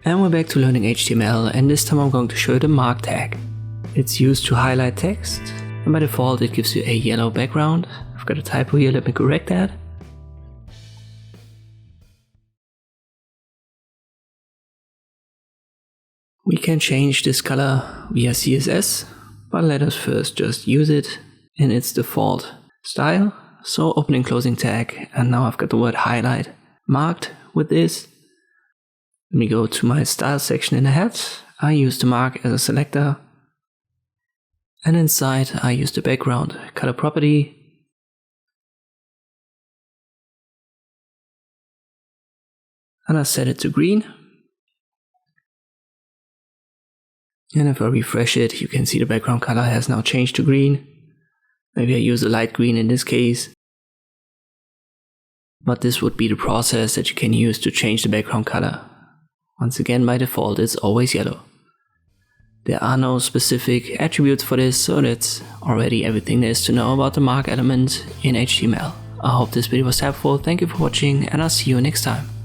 And we're back to learning HTML, and this time I'm going to show you the mark tag. It's used to highlight text, and by default it gives you a yellow background. I've got a typo here, let me correct that. We can change this color via CSS, but let us first just use it in its default style. So opening closing tag, and now I've got the word highlight marked with this. Let me go to my style section in the head. I use the mark as a selector. And inside I use the background color property. And I set it to green. And if I refresh it, you can see the background color has now changed to green. Maybe I use a light green in this case. But this would be the process that you can use to change the background color. Once again, by default, it's always yellow. There are no specific attributes for this, so that's already everything there is to know about the mark element in HTML. I hope this video was helpful, thank you for watching, and I'll see you next time.